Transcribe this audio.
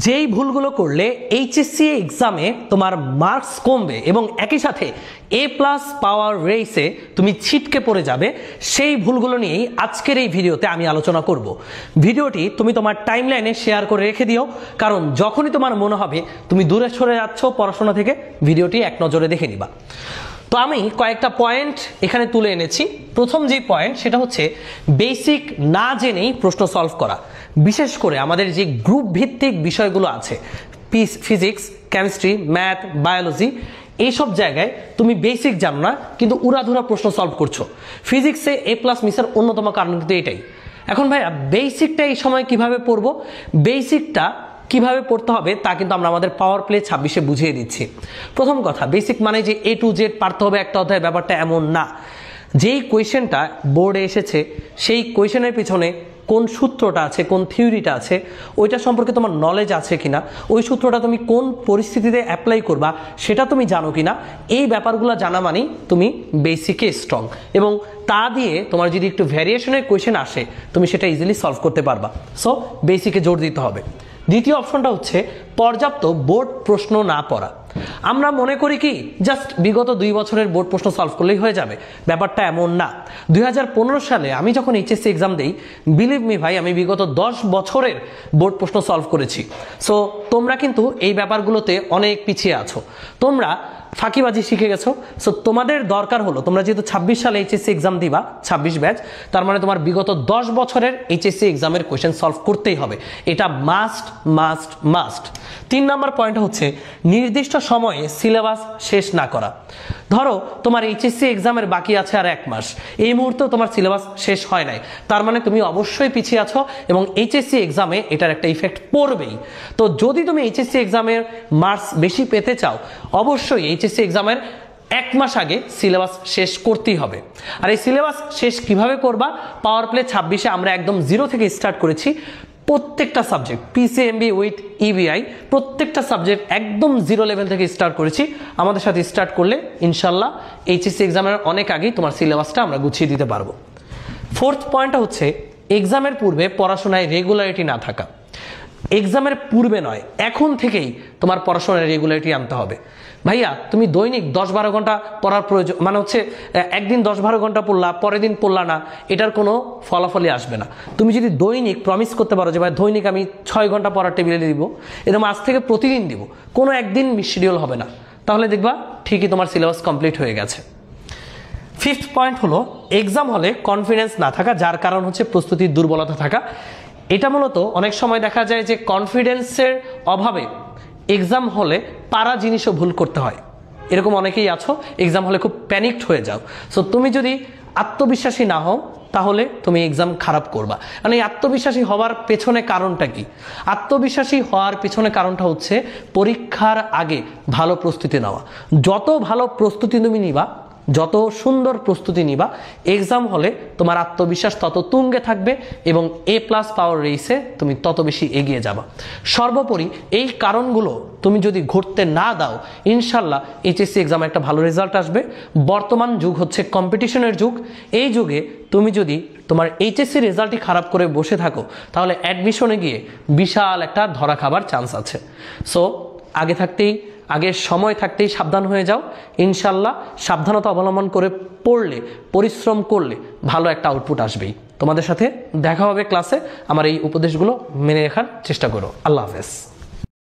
যেই ভুলগুলো করলে এইচএসসি এক্সামে তোমার মার্কস কমবে এবং একই সাথে A+ পাওয়ার রেসে তুমি ছিটকে পড়ে যাবে, সেই ভুলগুলো নিয়েই আজকের এই ভিডিওতে আমি আলোচনা করব। ভিডিওটি তুমি তোমার টাইমলাইনে শেয়ার করে রেখে দিও, কারণ যখনই তোমার মনে হবে তুমি দূরে সরে যাচ্ছ পড়াশোনা থেকে, ভিডিওটি এক নজরে দেখে নিবা। তো আমি কয়েকটা পয়েন্ট এখানে তুলে এনেছি। প্রথম যে পয়েন্ট সেটা হচ্ছে বেসিক না জেনেই প্রশ্ন সলভ করা। বিশেষ করে আমাদের যে গ্রুপ ভিত্তিক বিষয়গুলো আছে, ফিজিক্স, কেমিস্ট্রি, ম্যাথ, বায়োলজি, এইসব জায়গায় তুমি বেসিক জানো না কিন্তু উড়াধুরা প্রশ্ন সলভ করছো। ফিজিক্সে A+ মিসের অন্যতম কারণ কিন্তু এটাই। এখন ভাইয়া বেসিকটা এই সময় কিভাবে পড়বো, বেসিকটা কিভাবে পড়তে হবে তা কিন্তু আমরা আমাদের পাওয়ার প্লে 26-এ বুঝিয়ে দিচ্ছি। প্রথম কথা, বেসিক মানে যে A to Z পারতে হবে একটা অধ্যায়, ব্যাপারটা এমন না। যেই কোয়েশ্চেনটা বোর্ডে এসেছে সেই কোয়েশ্চেনের পিছনে কোন সূত্রটা আছে, কোন থিওরিটা আছে, ওইটা সম্পর্কে তোমার নলেজ আছে কিনা, ওই সূত্রটা তুমি কোন পরিস্থিতিতে অ্যাপ্লাই করবা সেটা তুমি জানো কিনা, এই ব্যাপারগুলো জানা মানেই তুমি বেসিকে স্ট্রং, এবং তা দিয়ে তোমার যদি একটু ভ্যারিয়েশনের কোয়েশ্চেন আসে তুমি সেটা ইজিলি সলভ করতে পারবা। সো বেসিকে জোর দিতে হবে। দ্বিতীয় অপশনটা হচ্ছে পর্যাপ্ত বোর্ড প্রশ্ন না পড়া। আমরা মনে করি কি জাস্ট বিগত 2 বছরের বোর্ড প্রশ্ন সলভ করলেই হয়ে যাবে, ব্যাপারটা এমন না। 2015 সালে আমি যখন এইচএসসি এক্সাম দেই, বিলিভ মি ভাই, আমি বিগত 10 বছরের বোর্ড প্রশ্ন সলভ করেছি। সো তোমরা কিন্তু এই ব্যাপারগুলোতে অনেক পিছিয়ে আছো, তোমরা ফাঁকিবাজি শিখে গেছো। সো তোমাদের দরকার হলো, তোমরা যেহেতু 26 সালে এইচএসসি এক্সাম দিবা, 26 ব্যাচ, তার মানে তোমার বিগত 10 বছরের এইচএসসি এক্সামের কোয়েশ্চেন সলভ করতেই হবে, এটা মাস্ট মাস্ট মাস্ট। 3 নম্বর পয়েন্ট হচ্ছে নির্দিষ্ট সময়ে সিলেবাস শেষ না করা। ধরো তোমার এইচএসসি এক্সামের বাকি আছে আর 1 মাস, এই মুহূর্তেও তোমার সিলেবাস শেষ হয় নাই, তার মানে তুমি অবশ্যই পিছিয়ে আছো এবং এইচএসসি এক্সামে এটার একটা ইফেক্ট পড়বেই। তো যদি তুমি এইচএসসি এক্সামের মার্কস বেশি পেতে চাও, অবশ্যই এইচএসসি এক্সামের 1 মাস আগে সিলেবাস শেষ করতেই হবে। আর এই সিলেবাস শেষ কিভাবে করবা, পাওয়ার প্লে 26-এ আমরা একদম 0 থেকে স্টার্ট করেছি। প্রত্যেকটা সাবজেক্ট, পিসিএমবি উইথ ইবিআই, প্রত্যেকটা সাবজেক্ট একদম 0 লেভেল থেকে স্টার্ট করেছি। আমাদের সাথে স্টার্ট করলে ইনশাল্লাহ এইচএসসি এক্সামের অনেক আগেই তোমার সিলেবাসটা আমরা গুছিয়ে দিতে পারবো। 4th পয়েন্টটা হচ্ছে এক্সামের পূর্বে পড়াশোনায় রেগুলারিটি না থাকা। এক্সামের পূর্বে নয়, এখন থেকেই তোমার পড়াশোনায় রেগুলারিটি আনতে হবে। ভাইয়া তুমি দৈনিক 10-12 ঘন্টা পড়ার প্রয়োজন, মানে হচ্ছে একদিন 10-12 ঘন্টা পড়লা, পরের দিন পড়লা না, এটার কোনো ফলাফলই আসবে না। তুমি যদি দৈনিক প্রমিস করতে পারো যে ভাই দৈনিক আমি 6 ঘন্টা পড়ার টেবিলে দিব, এরকম আজ থেকে প্রতিদিন দিব, কোনো একদিন মিস শিডিউল হবে না, তাহলে দেখবা ঠিকই তোমার সিলেবাস কমপ্লিট হয়ে গেছে। 5th পয়েন্ট হলো এক্সাম হলে কনফিডেন্স না থাকা, যার কারণ হচ্ছে প্রস্তুতির দুর্বলতা থাকা। এটা মূলত অনেক সময় দেখা যায় যে কনফিডেন্সের অভাবে এক্সাম হলে পারা জিনিসও ভুল করতে হয়। এরকম অনেকেই আছো, এক্সাম হলে খুব প্যানিকড হয়ে যাও। সো তুমি যদি আত্মবিশ্বাসী না হও তাহলে তুমি এক্সাম খারাপ করবা। মানে আত্মবিশ্বাসী হওয়ার পেছনে কারণটা কি? আত্মবিশ্বাসী হওয়ার পেছনে কারণটা হচ্ছে পরীক্ষার আগে ভালো প্রস্তুতি নেওয়া। যত ভালো প্রস্তুতি তুমি নিবা, যত সুন্দর প্রস্তুতি নিবা, এক্সাম হলে তোমার আত্মবিশ্বাস তত তুঙ্গে থাকবে এবং A+ পাওয়ার রেসে তুমি তত বেশি এগিয়ে যাবা। সর্বোপরি এই কারণগুলো তুমি যদি ঘটতে না দাও, ইনশাল্লাহ এইচএসসি এক্সামে একটা ভালো রেজাল্ট আসবে। বর্তমান যুগ হচ্ছে কম্পিটিশনের যুগ, এই যুগে তুমি যদি তোমার এইচএসসি রেজাল্টই খারাপ করে বসে থাকো তাহলে অ্যাডমিশনে গিয়ে বিশাল একটা ধরা খাবার চান্স আছে। সো আগে সময় থাকতেই সাবধান হয়ে যাও। ইনশাল্লাহ সাবধানতা অবলম্বন করে পড়লে, পরিশ্রম করলে ভালো একটা আউটপুট আসবেই। তোমাদের সাথে দেখা হবে ক্লাসে। আমার এই উপদেশগুলো মেনে রাখার চেষ্টা করো। আল্লাহ হাফেজ।